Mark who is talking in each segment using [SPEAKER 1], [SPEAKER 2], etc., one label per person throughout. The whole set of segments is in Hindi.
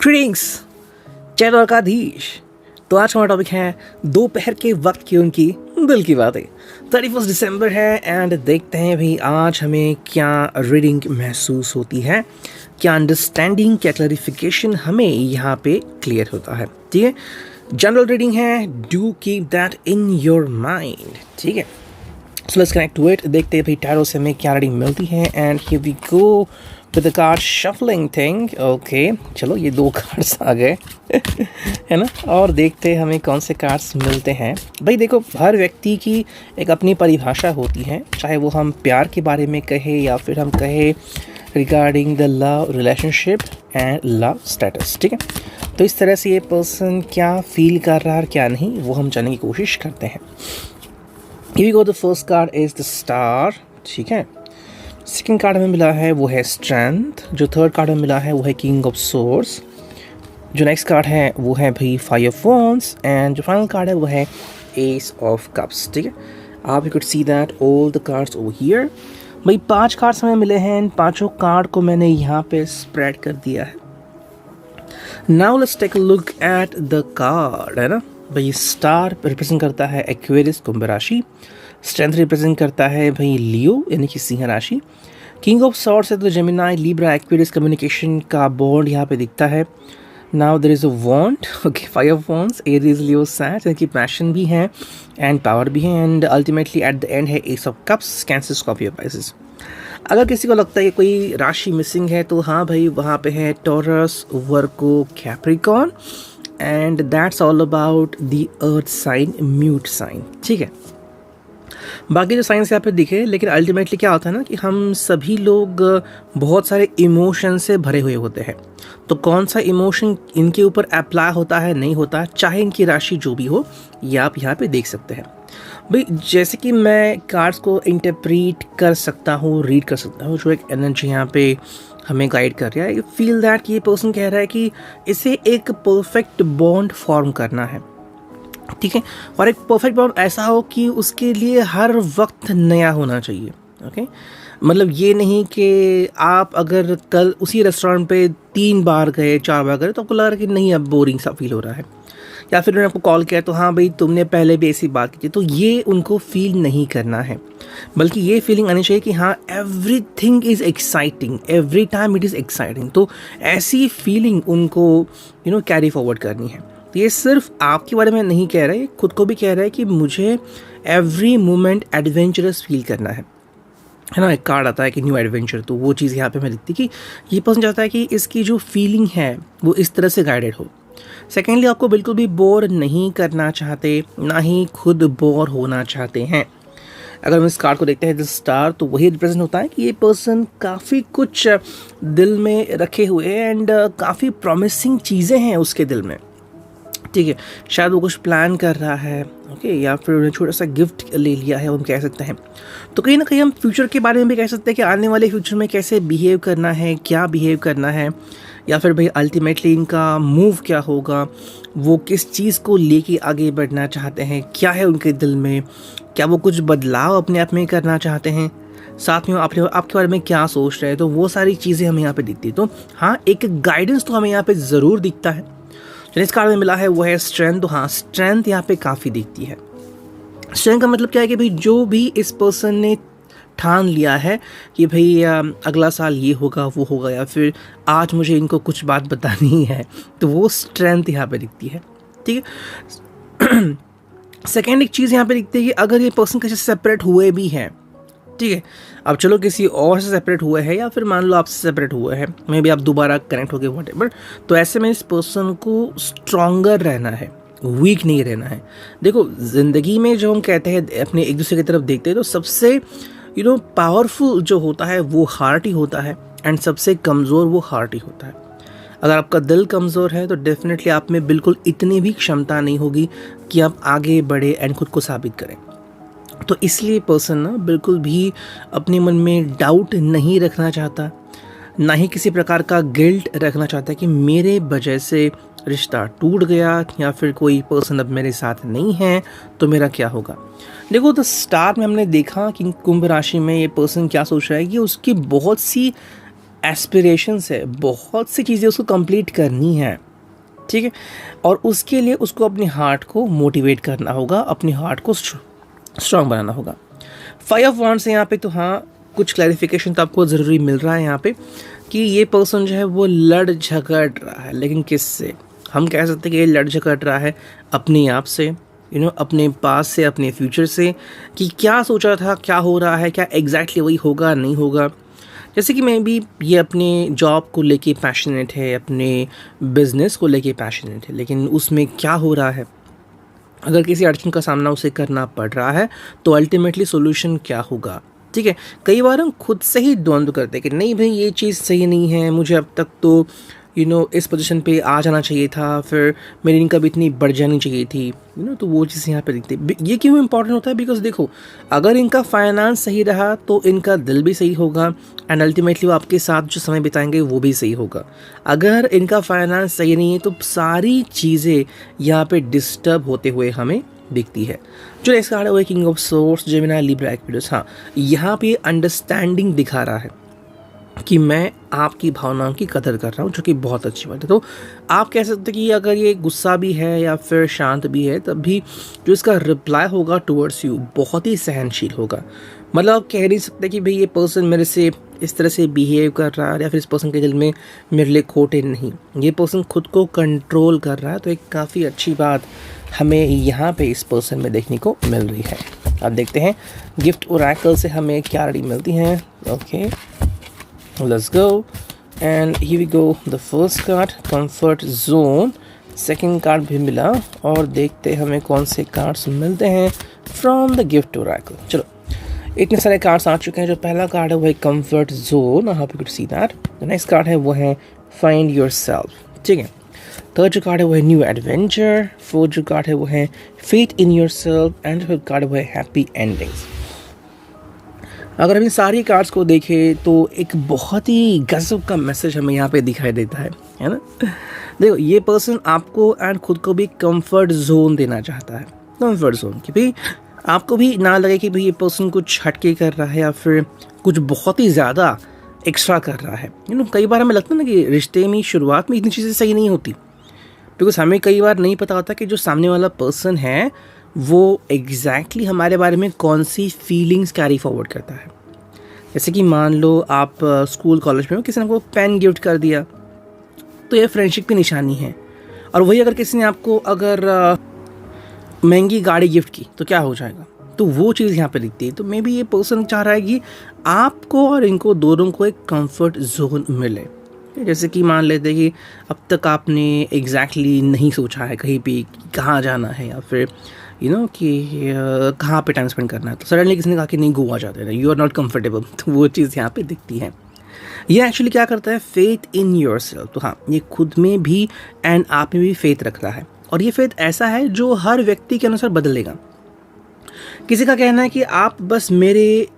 [SPEAKER 1] ग्रीटिंग्स जय द्वारकाधीश। तो आज का हमारा टॉपिक है दोपहर के वक्त की उनकी दिल की बातें। 31 दिसंबर है एंड देखते हैं भाई आज हमें क्या रीडिंग महसूस होती है, क्या अंडरस्टैंडिंग, क्या क्लैरिफिकेशन हमें यहाँ पे क्लियर होता है। ठीक है, जनरल रीडिंग है, do keep that in your mind. ठीक है, so let's connect to it. देखते हैं भाई टैरो से हमें क्या रीडिंग मिलती है and here we go with the card shuffling thing. Okay, चलो ये दो कार्ड्स आ गए है ना, और देखते हैं हमें कौन से कार्ड्स मिलते हैं। भाई देखो, हर व्यक्ति की एक अपनी परिभाषा होती है, चाहे वो हम प्यार के बारे में कहे या फिर हम कहे regarding the love relationship and love status. ठीक है, तो इस तरह से ये पर्सन क्या फील कर रहा है क्या नहीं, वो हम जानने की कोशिश करते हैं। Here we go, the first card is the star। ठीक है, सेकेंड कार्ड हमें मिला है वो है स्ट्रेंथ, जो थर्ड कार्ड हमें मिला है वो है किंग ऑफ सोर्ड्स, जो नेक्स्ट कार्ड है वो है भाई फाइव ऑफ वॉन्ड्स एंड जो फाइनल कार्ड है वो है एस ऑफ कप्स। ठीक है, आप you could see that all the cards over here. भाई 5 कार्ड्स हमें मिले हैं, इन पांचों कार्ड को मैंने यहाँ पे स्प्रेड कर दिया है। Now let's take a look at the card, है ना। भाई स्टार रिप्रेजेंट करता है एक्वेरियस कुंभ राशि, स्ट्रेंथ रिप्रेजेंट करता है भाई लियो यानी कि सिंह राशि, किंग ऑफ सॉर्ड्स है तो जेमिनाई लिब्रा एक्वेरियस कम्युनिकेशन का बॉन्ड यहाँ पे दिखता है। Now there is a wand, okay, five of wands, Aries Leo Sag यानी कि पैशन भी है एंड पावर भी है and ultimately at the end है ace of cups, Cancer, Scorpio, Pisces. अगर किसी को लगता है कि कोई राशि मिसिंग है तो हाँ भाई, वहाँ पे है Taurus, Virgo, Capricorn and that's all about the earth sign, mute sign. ठीक है, बाकी जो साइंस यहाँ पे दिखे, लेकिन अल्टीमेटली क्या होता है ना कि हम सभी लोग बहुत सारे इमोशन से भरे हुए होते हैं। तो कौन सा इमोशन इनके ऊपर अप्लाई होता है नहीं होता, चाहे इनकी राशि जो भी हो, ये आप यहाँ पे देख सकते हैं। भाई जैसे कि मैं कार्ड्स को इंटरप्रीट कर सकता हूँ, रीड कर सकता हूँ, जो एक एनर्जी यहाँ पे हमें गाइड कर रहा है। फील दैट कि ये पर्सन कह रहा है कि इसे एक परफेक्ट बॉन्ड फॉर्म करना है। ठीक है, और एक परफेक्ट बॉन्ड ऐसा हो कि उसके लिए हर वक्त नया होना चाहिए। ओके, मतलब ये नहीं कि आप अगर कल उसी रेस्टोरेंट पे 3 बार गए, 4 बार गए तो आपको लग रहा है कि नहीं अब बोरिंग सा फील हो रहा है, या फिर उन्होंने आपको कॉल किया तो हाँ भाई तुमने पहले भी ऐसी बात की थी, तो ये उनको फील नहीं करना है। बल्कि ये फीलिंग आनी चाहिए कि हाँ everything is exciting, every time it is exciting. तो ऐसी फीलिंग उनको कैरी फॉरवर्ड करनी है। तो ये सिर्फ आपके बारे में नहीं कह रहा है, खुद को भी कह रहा है कि मुझे एवरी मोमेंट एडवेंचरस फील करना है ना। एक कार्ड आता है कि न्यू एडवेंचर, तो वो चीज़ यहाँ पे मैं लिखती कि ये पर्सन चाहता है कि इसकी जो फीलिंग है वो इस तरह से गाइडेड हो। सेकेंडली, आपको बिल्कुल भी बोर नहीं करना चाहते, ना ही खुद बोर होना चाहते हैं। अगर हम इस कार्ड को देखते हैं द स्टार, तो वही रिप्रेजेंट होता है कि ये पर्सन काफ़ी कुछ दिल में रखे हुए हैं एंड काफ़ी प्रॉमिसिंग चीज़ें हैं उसके दिल में। ठीक है, शायद वो कुछ प्लान कर रहा है, ओके, या फिर उन्हें छोटा सा गिफ्ट ले लिया है, हम कह सकते हैं। तो कहीं ना कहीं हम फ्यूचर के बारे में भी कह सकते हैं कि आने वाले फ्यूचर में कैसे बिहेव करना है, क्या बिहेव करना है, या फिर भाई अल्टीमेटली इनका मूव क्या होगा, वो किस चीज़ को लेके आगे बढ़ना चाहते हैं, क्या है उनके दिल में, क्या वो कुछ बदलाव अपने आप में करना चाहते हैं, साथ में आपके बारे में क्या सोच रहे हैं। तो वो सारी चीज़ें हमें यहाँ पे दिखती है। तो हाँ, एक गाइडेंस तो हमें यहाँ पे ज़रूर दिखता है। जिस कार्ड में मिला है वो है स्ट्रेंथ, तो हाँ स्ट्रेंथ यहाँ पे काफ़ी दिखती है। स्ट्रेंथ का मतलब क्या है कि भाई जो भी इस पर्सन ने ठान लिया है कि भाई अगला साल ये होगा वो होगा, या फिर आज मुझे इनको कुछ बात बतानी है, तो वो स्ट्रेंथ यहाँ पे दिखती है। ठीक है, सेकेंड एक चीज़ यहाँ पे दिखती है कि अगर ये पर्सन किसी से सेपरेट हुए भी हैं, ठीक है, अब चलो किसी और से सेपरेट हुए हैं या फिर मान लो आपसे सेपरेट हुए हैं, मे बी आप दोबारा कनेक्ट हो गए व्हाटएवर, तो ऐसे में इस पर्सन को स्ट्रॉन्गर रहना है, वीक नहीं रहना है। देखो ज़िंदगी में जो हम कहते हैं अपने एक दूसरे की तरफ देखते हैं, तो सबसे पावरफुल जो होता है वो हार्ट ही होता है एंड सबसे कमज़ोर वो हार्ट ही होता है। अगर आपका दिल कमज़ोर है तो डेफिनेटली आप में बिल्कुल इतनी भी क्षमता नहीं होगी कि आप आगे बढ़े एंड खुद को साबित करें। तो इसलिए पर्सन ना बिल्कुल भी अपने मन में डाउट नहीं रखना चाहता, ना ही किसी प्रकार का गिल्ट रखना चाहता कि मेरे वजह से रिश्ता टूट गया या फिर कोई पर्सन अब मेरे साथ नहीं है तो मेरा क्या होगा। देखो द स्टार में हमने देखा कि कुंभ राशि में ये पर्सन क्या सोच रहा है कि उसकी बहुत सी एस्पिरेशंस है, बहुत सी चीज़ें उसको कंप्लीट करनी है, ठीक है। और उसके लिए उसको अपने हार्ट को मोटिवेट करना होगा, अपने हार्ट को स्ट्रांग बनाना होगा। 5 ऑफ वांड्स है यहाँ पे, तो हाँ कुछ क्लैरिफिकेशन तो आपको ज़रूरी मिल रहा है यहाँ पे कि ये पर्सन जो है वो लड़ झगड़ रहा है, लेकिन किससे? हम कह सकते हैं कि ये लड़ झगड़ रहा है अपने आप से, अपने पास से, अपने फ्यूचर से, कि क्या सोचा था, क्या हो रहा है, क्या एग्जैक्टली वही होगा नहीं होगा। जैसे कि मैं भी ये अपने जॉब को लेके पैशनेट है, अपने बिजनेस को लेके पैशनेट है, लेकिन उसमें क्या हो रहा है, अगर किसी अड़चन का सामना उसे करना पड़ रहा है तो अल्टीमेटली सॉल्यूशन क्या होगा, ठीक है। कई बार हम खुद से ही द्वंद्व करते हैं कि नहीं भाई ये चीज़ सही नहीं है, मुझे अब तक तो इस पोजीशन पे आ जाना चाहिए था, फिर मेरी इनकम इतनी बढ़ जानी चाहिए थी, तो वो चीज़ यहाँ पे दिखती है। ये क्यों इंपॉर्टेंट होता है? बिकॉज देखो, अगर इनका फाइनेंस सही रहा तो इनका दिल भी सही होगा एंड अल्टीमेटली वो आपके साथ जो समय बिताएंगे वो भी सही होगा। अगर इनका फाइनेंस सही नहीं है तो सारी चीज़ें यहाँ पे डिस्टर्ब होते हुए हमें दिखती है। जो नेक्स्ट कार्ड है वो king of swords, Gemini, Libra, Aquarius. हाँ, यहाँ पे अंडरस्टैंडिंग दिखा रहा है कि मैं आपकी भावनाओं की कदर कर रहा हूँ, जो कि बहुत अच्छी बात है। तो आप कह सकते हैं कि अगर ये गुस्सा भी है या फिर शांत भी है, तब भी जो इसका रिप्लाई होगा टुवर्ड्स यू बहुत ही सहनशील होगा। मतलब आप कह नहीं सकते कि भाई ये पर्सन मेरे से इस तरह से बिहेव कर रहा है या फिर इस पर्सन के दिल में मेरे लिए खोटे नहीं, ये पर्सन खुद को कंट्रोल कर रहा है। तो एक काफ़ी अच्छी बात हमें यहाँ पे इस पर्सन में देखने को मिल रही है। अब देखते हैं गिफ्ट ओरेकल से हमें क्या रीडिंग मिलती हैं। Okay, let's go and here we go, the first card comfort zone, second card भी मिला और देखते हैं हमें कौन से कार्ड्स मिलते हैं from the gift oracle। चलो, इतने सारे कार्ड्स आ चुके हैं। जो पहला कार्ड है वो है comfort zone, I hope you could see that. The next card है वो है फाइंड योरसेल्फ, ठीक है। थर्ड जो कार्ड है वो है न्यू एडवेंचर। फोर्थ जो कार्ड है वो है faith in yourself and fifth card वो है हैप्पी एंडिंग्स। अगर हम इन सारी कार्ड्स को देखें तो एक बहुत ही गजब का मैसेज हमें यहाँ पे दिखाई देता है ना। देखो, ये पर्सन आपको एंड खुद को भी कंफर्ट जोन देना चाहता है। कंफर्ट जोन कि भाई आपको भी ना लगे कि भाई ये पर्सन कुछ हटके कर रहा है या फिर कुछ बहुत ही ज़्यादा एक्स्ट्रा कर रहा है। कई बार हमें लगता है ना कि रिश्ते में शुरुआत में इतनी चीज़ें सही नहीं होती, बिकॉज हमें कई बार नहीं पता होता कि जो सामने वाला पर्सन है वो एग्जैक्टली हमारे बारे में कौन सी फीलिंग्स कैरी फॉरवर्ड करता है। जैसे कि मान लो आप स्कूल कॉलेज में हो, किसी ने आपको पेन गिफ्ट कर दिया तो ये फ्रेंडशिप की निशानी है। और वही अगर किसी ने आपको अगर महंगी गाड़ी गिफ्ट की तो क्या हो जाएगा? तो वो चीज़ यहाँ पे दिखती है। तो मे बी ये पर्सन चाह रहा है कि आपको और इनको दोनों को एक कंफर्ट जोन मिले। जैसे कि मान लेते हैं कि अब तक आपने एग्जैक्टली नहीं सोचा है कहीं भी कहाँ जाना है या फिर कि कहाँ पे टाइम स्पेंड करना है, तो सडनली किसी ने कहा कि नहीं गोवा जाते हैं, यू आर नॉट कंफर्टेबल। तो वो चीज़ यहाँ पे दिखती है। ये एक्चुअली क्या करता है? Faith in yourself. तो हाँ, ये खुद में भी एंड आप में भी फेथ रख रहा है और ये फेथ ऐसा है जो हर व्यक्ति के अनुसार बदलेगा। किसी का कहना है कि आप बस मेरे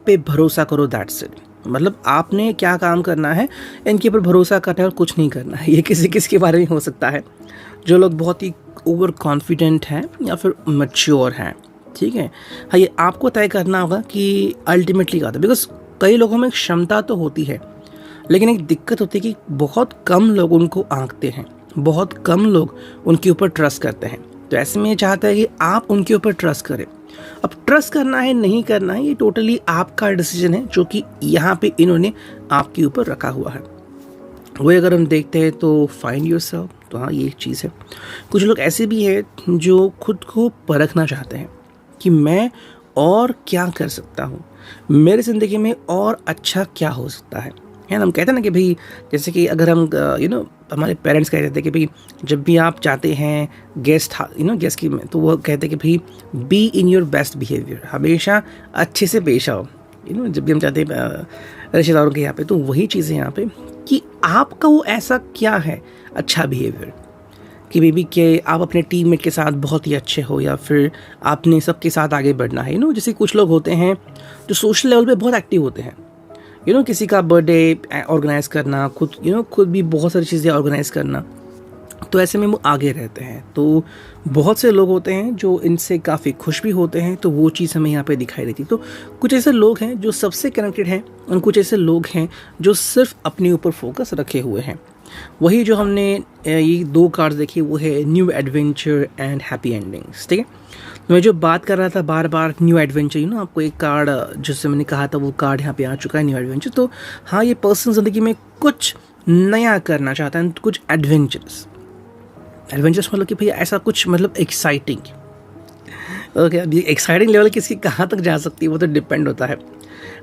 [SPEAKER 1] पे भरोसा करो, दैट्स इट। मतलब आपने क्या काम करना है, इनके ऊपर भरोसा करना है और कुछ नहीं करना है। ये किसी किसी के बारे में हो सकता है। जो लोग बहुत ही ओवर कॉन्फिडेंट हैं या फिर मैच्योर हैं, ठीक है। हाँ, ये आपको तय करना होगा कि अल्टीमेटली क्या होता है। बिकॉज कई लोगों में क्षमता तो होती है, लेकिन एक दिक्कत होती है कि बहुत कम लोग उनको आंकते हैं, बहुत कम लोग उनके ऊपर ट्रस्ट करते हैं। तो ऐसे में ये चाहता है कि आप उनके ऊपर ट्रस्ट करें। अब ट्रस्ट करना है नहीं करना है, ये टोटली आपका डिसीजन है, जो कि यहाँ पे इन्होंने आपके ऊपर रखा हुआ है। वही अगर हम देखते हैं तो फाइंड योरसेल्फ, तो हाँ ये एक चीज़ है। कुछ लोग ऐसे भी हैं जो खुद को परखना चाहते हैं कि मैं और क्या कर सकता हूँ, मेरे ज़िंदगी में और अच्छा क्या हो सकता है ना। हम कहते हैं ना कि भाई, जैसे कि अगर हम हमारे पेरेंट्स कहते थे कि भाई जब भी आप जाते हैं गेस्ट गेस्ट की में, तो वो कहते हैं कि भाई be in your best behaviour, हमेशा अच्छे से पेश आओ। जब भी हम जाते हैं रिश्तेदारों के यहाँ पे, तो वही चीज़ें यहाँ पे कि आपका वो ऐसा क्या है अच्छा बिहेवियर कि बेबी कि आप अपने टीममेट के साथ बहुत ही अच्छे हो या फिर आपने सबके साथ आगे बढ़ना है। जैसे कुछ लोग होते हैं जो सोशल लेवल पे बहुत एक्टिव होते हैं। किसी का बर्थडे ऑर्गेनाइज करना, खुद भी बहुत सारी चीज़ें ऑर्गेनाइज करना, तो ऐसे में वो आगे रहते हैं। तो बहुत से लोग होते हैं जो इनसे काफ़ी खुश भी होते हैं, तो वो चीज़ हमें यहाँ पे दिखाई देती। तो कुछ ऐसे लोग हैं जो सबसे कनेक्टेड हैं और कुछ ऐसे लोग हैं जो सिर्फ अपने ऊपर फोकस रखे हुए हैं। वही जो हमने ये दो कार्ड्स देखी वो है new adventure and happy endings, ठीक है। तो मैं जो बात कर रहा था बार बार न्यू एडवेंचर, आपको एक कार्ड जिससे मैंने कहा था वो कार्ड यहाँ पे आ चुका है, न्यू एडवेंचर। तो हाँ, ये पर्सन ज़िंदगी में कुछ नया करना चाहता है, कुछ एडवेंचरस मतलब कि भैया ऐसा कुछ मतलब एक्साइटिंग। ओके, अब ये एक्साइटिंग लेवल किसकी कहाँ तक जा सकती है वो तो डिपेंड होता है।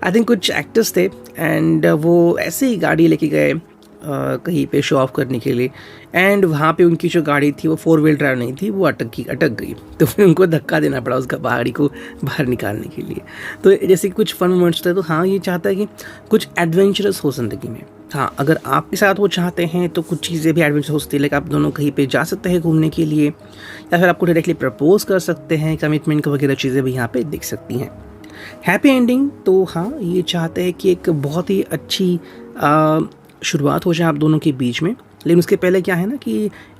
[SPEAKER 1] आई थिंक कुछ एक्टर्स थे एंड वो ऐसे ही गाड़ी लेके गए कहीं पे शो ऑफ करने के लिए, एंड वहाँ पे उनकी जो गाड़ी थी वो 4 व्हील ड्राइव नहीं थी, वो अटक गई। तो फिर उनको धक्का देना पड़ा उसका गाड़ी को बाहर निकालने के लिए। तो जैसे कुछ फन मोमेंट्स थे। तो हाँ, ये चाहता है कि कुछ एडवेंचरस हो ज़िंदगी में। हाँ, अगर आपके साथ वो चाहते हैं तो कुछ चीज़ें भी एडवेंचर हो सकती है। लाइक आप दोनों कहीं पे जा सकते हैं घूमने के लिए, या फिर आपको डायरेक्टली प्रपोज कर सकते हैं, कमिटमेंट वगैरह चीज़ें भी यहाँ पे देख सकती हैं। हैप्पी एंडिंग, तो हाँ, ये चाहते हैं कि एक बहुत ही अच्छी शुरुआत हो जाए आप दोनों के बीच में, लेकिन उसके पहले क्या है ना कि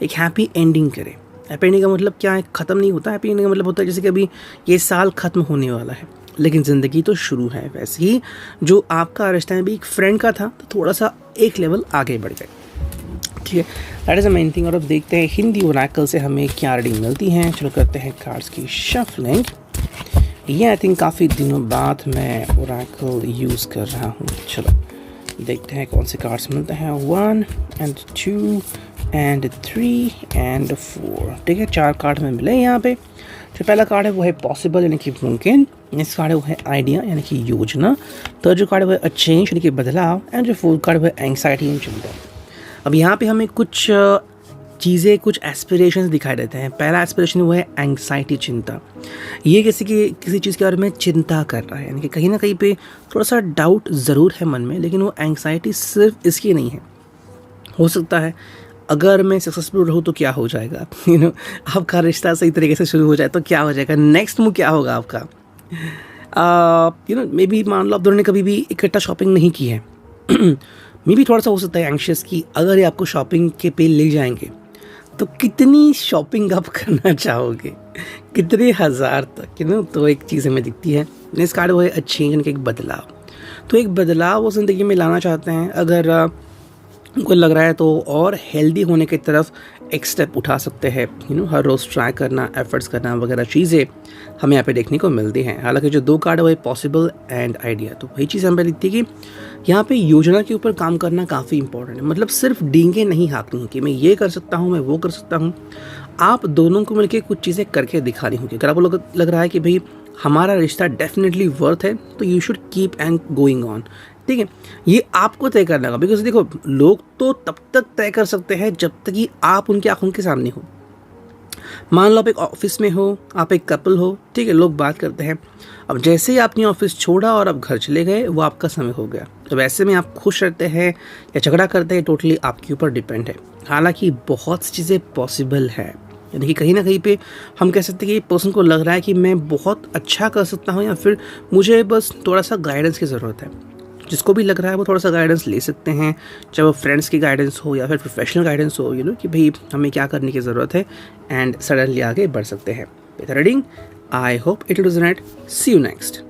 [SPEAKER 1] एक हैप्पी एंडिंग करें। हैप्पी एंडिंग का मतलब क्या है? ख़त्म नहीं होता। हैप्पी एंडिंग का मतलब होता है जैसे कि अभी ये साल ख़त्म होने वाला है लेकिन ज़िंदगी तो शुरू है। वैसे ही जो आपका रिश्ता है भी एक फ्रेंड का था, तो थोड़ा सा एक लेवल आगे बढ़ गए, ठीक है। That is a main thing. और अब देखते हैं हिंदी ओरेकल से हमें क्या रीडिंग मिलती है। चलो करते हैं कार्ड्स की शफलिंग। ये आई थिंक काफ़ी दिनों बाद मैं ओरेकल यूज़ कर रहा हूँ। चलो देखते हैं कौन से कार्ड्स मिलते हैं। 1 and 2 and 3 and 4, ठीक है। 4 कार्ड में मिले यहाँ पे। जो पहला कार्ड है वो है पॉसिबल यानी कि मुमकिन। नेक्स्ट कार्ड है वो है आइडिया यानी कि योजना। थर्ड जो कार्ड है वो है अ चेंज यानी कि बदलाव। एंड जो फोर्थ कार्ड है वो है एंग्जाइटी एंड चिंता। अब यहाँ पे हमें कुछ चीज़ें, कुछ एस्पिरेशंस दिखाई देते हैं। पहला एस्पिरेशन वो है एंग्जाइटी, चिंता। ये किसी चीज़ के बारे में चिंता कर रहा है, यानी कि कहीं ना कहीं पे थोड़ा सा डाउट ज़रूर है मन में, लेकिन वो एंग्जाइटी सिर्फ इसकी नहीं है। हो सकता है अगर मैं सक्सेसफुल रहूँ तो क्या हो जाएगा, आपका रिश्ता सही तरीके से शुरू हो जाए तो क्या हो जाएगा, नेक्स्ट मूव क्या होगा आपका। मे बी मान लो आप दोनों ने कभी भी इकट्ठा शॉपिंग नहीं की है। मे बी थोड़ा सा हो सकता है एंग्शियस कि अगर ये आपको शॉपिंग के पे ले जाएंगे तो कितनी शॉपिंग आप करना चाहोगे, कितने हज़ार तक, तो एक चीज़ हमें दिखती है। नेक्स्ट कार्ड वो है अ चेंज यानी कि एक बदलाव। तो एक बदलाव वो ज़िंदगी में लाना चाहते हैं। अगर उनको लग रहा है तो और हेल्दी होने की तरफ एक स्टेप उठा सकते हैं। हर रोज़ ट्राई करना, एफर्ट्स करना वगैरह चीज़ें हमें यहाँ पे देखने को मिलती हैं। हालांकि जो 2 कार्ड है वो है पॉसिबल एंड आइडिया। तो वही चीज़ हमें दिखती है कि यहाँ पे योजना के ऊपर काम करना काफ़ी इंपॉर्टेंट है। मतलब सिर्फ डींगे नहीं हाँकनी कि मैं ये कर सकता हूँ, मैं वो कर सकता हूँ। आप दोनों को मिलकर कुछ चीज़ें करके दिखानी होगी। अगर आपको लग रहा है कि भाई हमारा रिश्ता डेफिनेटली वर्थ है, तो you should keep and going on, ठीक है। ये आपको तय करना होगा, बिकॉज देखो लोग तो तब तक तय कर सकते हैं जब तक कि आप उनकी आंखों के सामने हो। मान लो आप एक ऑफिस में हो, आप एक कपल हो, ठीक है, लोग बात करते हैं। अब जैसे ही आपने ऑफिस छोड़ा और आप घर चले गए, वो आपका समय हो गया। तो वैसे में आप खुश रहते हैं या झगड़ा करते हैं, टोटली आपके ऊपर डिपेंड है। हालांकि बहुत सी चीज़ें पॉसिबल है, यानी कि कहीं ना कहीं पे हम कह सकते हैं कि पर्सन को लग रहा है कि मैं बहुत अच्छा कर सकता हूँ, या फिर मुझे बस थोड़ा सा गाइडेंस की ज़रूरत है। जिसको भी लग रहा है वो थोड़ा सा गाइडेंस ले सकते हैं, चाहे वो फ्रेंड्स की गाइडेंस हो या फिर प्रोफेशनल गाइडेंस हो, कि भाई हमें क्या करने की ज़रूरत है, एंड सडनली आगे बढ़ सकते हैं। Reading, I hope it will resonate. See you next.